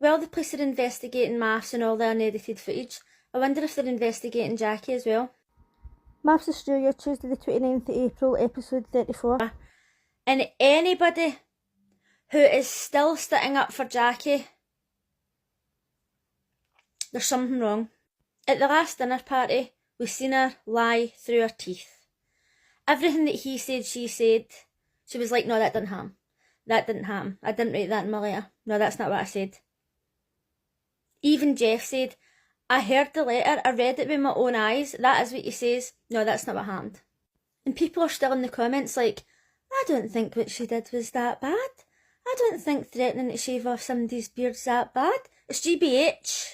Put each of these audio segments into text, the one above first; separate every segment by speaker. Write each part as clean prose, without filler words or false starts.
Speaker 1: Well, the police are investigating mafs and all their unedited footage. I wonder if they're investigating Jackie as well. Mafs Australia, Tuesday the 29th of April, episode 34. And anybody who is still sitting up for Jackie, there's something wrong. At the last dinner party, we seen her lie through her teeth. Everything that he said, she said, she was like, no, that didn't happen. That didn't happen. I didn't write that in my letter. No, that's not what I said. Even Jeff said, I heard the letter, I read it with my own eyes, that is what he says. No, that's not what happened. And people are still in the comments like, I don't think what she did was that bad. I don't think threatening to shave off somebody's beard's that bad. It's GBH.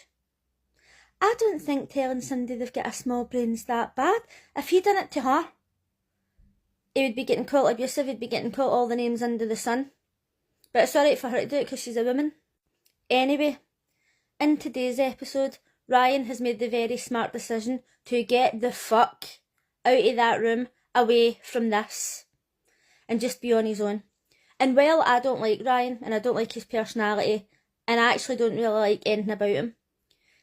Speaker 1: I don't think telling somebody they've got a small brain's that bad. If he done it to her, he would be getting called abusive, he'd be getting called all the names under the sun. But it's alright for her to do it because she's a woman. Anyway, in today's episode, Ryan has made the very smart decision to get the fuck out of that room, away from this, and just be on his own. And while I don't like Ryan, and I don't like his personality, and I actually don't really like anything about him,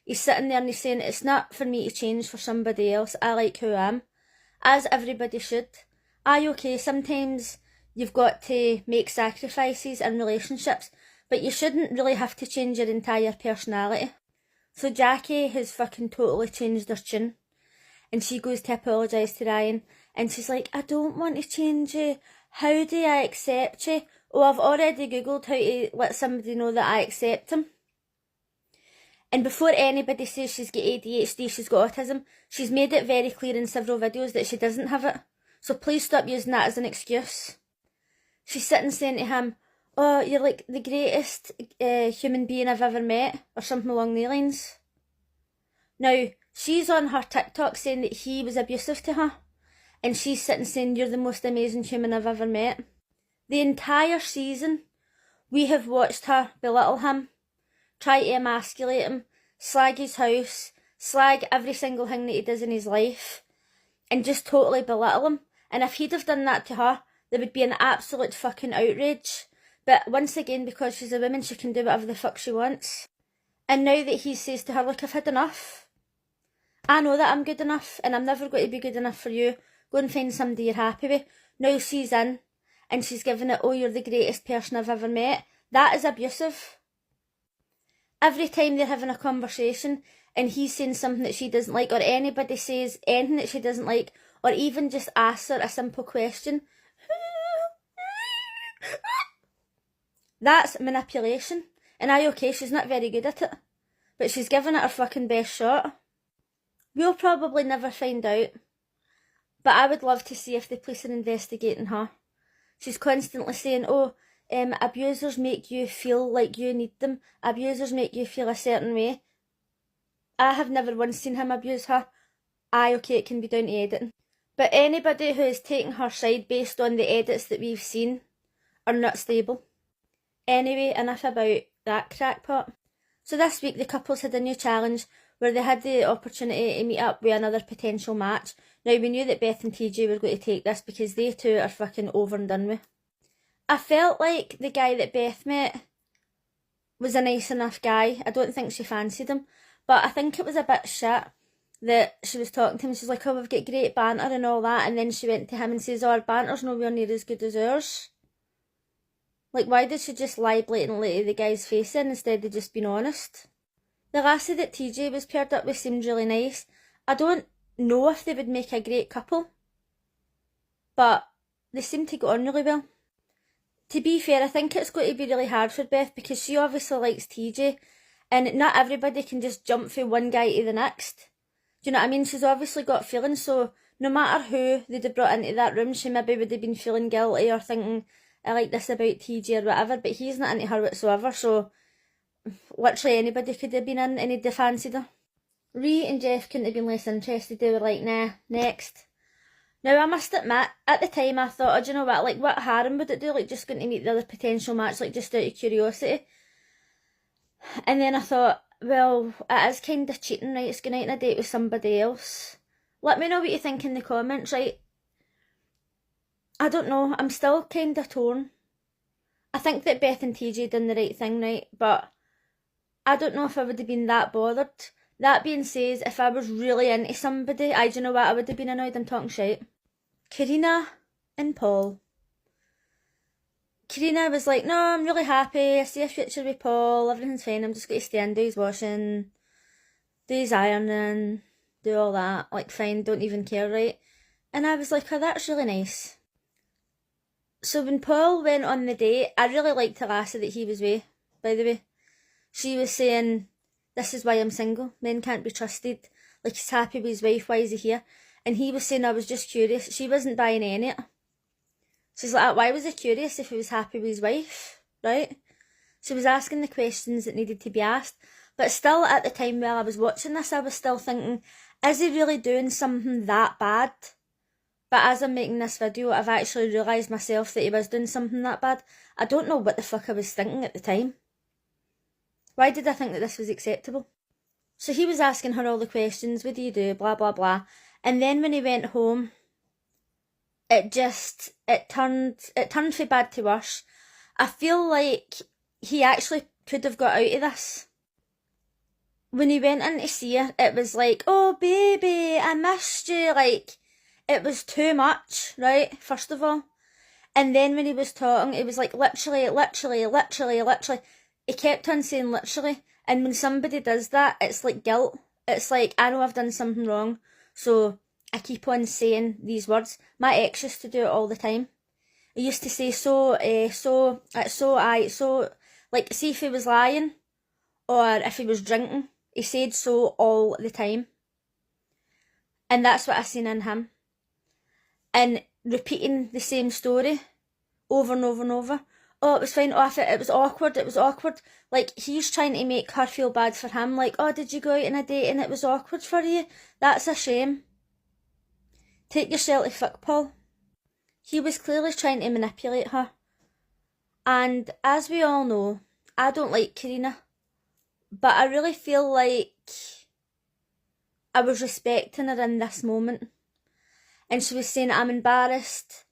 Speaker 1: he's sitting there and he's saying, it's not for me to change for somebody else, I like who I am, as everybody should. Aye, okay, sometimes you've got to make sacrifices in relationships, but you shouldn't really have to change your entire personality. So Jackie has fucking totally changed her tune, and she goes to apologise to Ryan, and she's like, I don't want to change you, how do I accept you? Oh, I've already googled how to let somebody know that I accept him. And before anybody says she's got ADHD, she's got autism, she's made it very clear in several videos that she doesn't have it. So please stop using that as an excuse. She's sitting saying to him, oh, you're like the greatest human being I've ever met, or something along the lines. Now, she's on her TikTok saying that he was abusive to her, and she's sitting saying, you're the most amazing human I've ever met. The entire season, we have watched her belittle him, try to emasculate him, slag his house, slag every single thing that he does in his life, and just totally belittle him. And if he'd have done that to her, there would be an absolute fucking outrage. But once again, because she's a woman, she can do whatever the fuck she wants. And now that he says to her, look, I've had enough. I know that I'm good enough, and I'm never going to be good enough for you. Go and find somebody you're happy with. Now she's in, and she's giving it, oh, you're the greatest person I've ever met. That is abusive. Every time they're having a conversation, and he's saying something that she doesn't like, or anybody says anything that she doesn't like, or even just asks her a simple question, that's manipulation. And aye, okay, she's not very good at it, but she's giving it her fucking best shot. We'll probably never find out, but I would love to see if the police are investigating her. She's constantly saying, oh, abusers make you feel like you need them, abusers make you feel a certain way. I have never once seen him abuse her. Aye, okay, it can be down to editing. But anybody who is taking her side based on the edits that we've seen are not stable. Anyway, enough about that crackpot. So this week the couples had a new challenge where they had the opportunity to meet up with another potential match. Now we knew that Beth and TJ were going to take this because they two are fucking over and done with. I felt like the guy that Beth met was a nice enough guy. I don't think she fancied him, but I think it was a bit shit that she was talking to him. She's like, oh, we've got great banter and all that, and then she went to him and says, oh, our banter's nowhere near as good as ours. Like, why did she just lie blatantly to the guy's face in instead of just being honest? The lassie that TJ was paired up with seemed really nice. I don't know if they would make a great couple, but they seem to get on really well. To be fair, I think it's going to be really hard for Beth because she obviously likes TJ, and not everybody can just jump from one guy to the next. Do you know what I mean? She's obviously got feelings, so no matter who they'd have brought into that room, she maybe would have been feeling guilty or thinking, I like this about TJ or whatever, but he's not into her whatsoever, so literally anybody could have been in and he'd have fancied her. Rhea and Jeff couldn't have been less interested. They were like, nah, next. Now I must admit, at the time I thought, oh, do you know what, like what harm would it do, like just going to meet the other potential match, like just out of curiosity. And then I thought, well, it is kind of cheating, right, it's going out on a date with somebody else. Let me know what you think in the comments, right. I don't know, I'm still kind of torn. I think that Beth and TJ done the right thing, right, but I don't know if I would have been that bothered. That being said, if I was really into somebody, do you know what, I would have been annoyed. I'm talking shite. Karina and Paul. Karina was like, no, I'm really happy, I see a future with Paul, everything's fine, I'm just going to stay and do his washing, do his ironing, do all that, like fine, don't even care, right? And I was like, oh, that's really nice. So when Paul went on the date, I really liked the lassie that he was with, by the way. She was saying, this is why I'm single, men can't be trusted, like he's happy with his wife, why is he here? And he was saying, I was just curious, she wasn't buying any of it. She's like, why was he curious if he was happy with his wife, right? She was asking the questions that needed to be asked. But still, at the time while I was watching this, I was still thinking, is he really doing something that bad? But as I'm making this video, I've actually realised myself that he was doing something that bad. I don't know what the fuck I was thinking at the time. Why did I think that this was acceptable? So he was asking her all the questions, what do you do, blah, blah, blah. And then when he went home, it turned from bad to worse. I feel like he actually could have got out of this. When he went in to see her, it was like, oh baby, I missed you, like, it was too much, right, first of all. And then when he was talking, it was like literally. He kept on saying literally, and when somebody does that, it's like guilt. It's like, I know I've done something wrong, so I keep on saying these words. My ex used to do it all the time. He used to say like, see if he was lying or if he was drinking, he said so all the time. And that's what I seen in him. And repeating the same story over and over and over. Oh, it was fine. Oh, it was awkward. Like, he's trying to make her feel bad for him. Like, oh, did you go out on a date and it was awkward for you? That's a shame. Take yourself to fuck, Paul. He was clearly trying to manipulate her. And as we all know, I don't like Karina. But I really feel like I was respecting her in this moment. And she was saying, I'm embarrassed.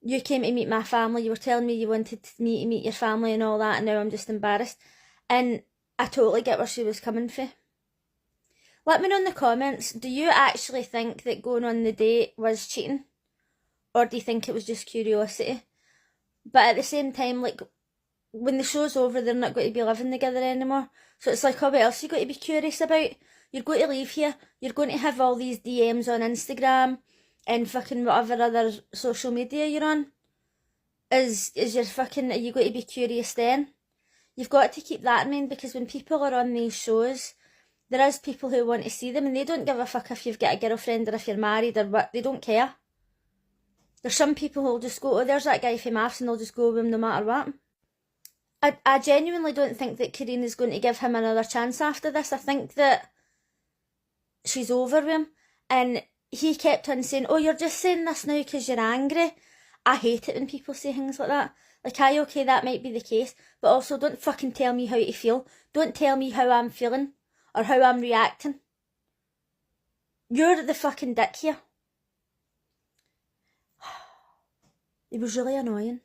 Speaker 1: You came to meet my family. You were telling me you wanted me to meet your family and all that. And now I'm just embarrassed. And I totally get where she was coming from. Let me know in the comments, do you actually think that going on the date was cheating? Or do you think it was just curiosity? But at the same time, like, when the show's over, they're not going to be living together anymore. So it's like, oh, what else you got to be curious about? You're going to leave here, you're going to have all these DMs on Instagram and fucking whatever other social media you're on. Are you going to be curious then? You've got to keep that in mind, because when people are on these shows, there is people who want to see them and they don't give a fuck if you've got a girlfriend or if you're married or what. They don't care. There's some people who'll just go, oh, there's that guy from mafs, and they'll just go with him no matter what. I genuinely don't think that Karina's going to give him another chance after this. I think that she's over him. And he kept on saying, oh, you're just saying this now because you're angry. I hate it when people say things like that. Like, okay, that might be the case, but also don't fucking tell me how to feel. Don't tell me how I'm feeling or how I'm reacting. You're the fucking dick here. It was really annoying.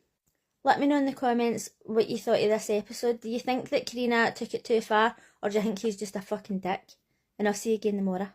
Speaker 1: Let me know in the comments what you thought of this episode. Do you think that Karina took it too far, or do you think he's just a fucking dick? And I'll see you again tomorrow.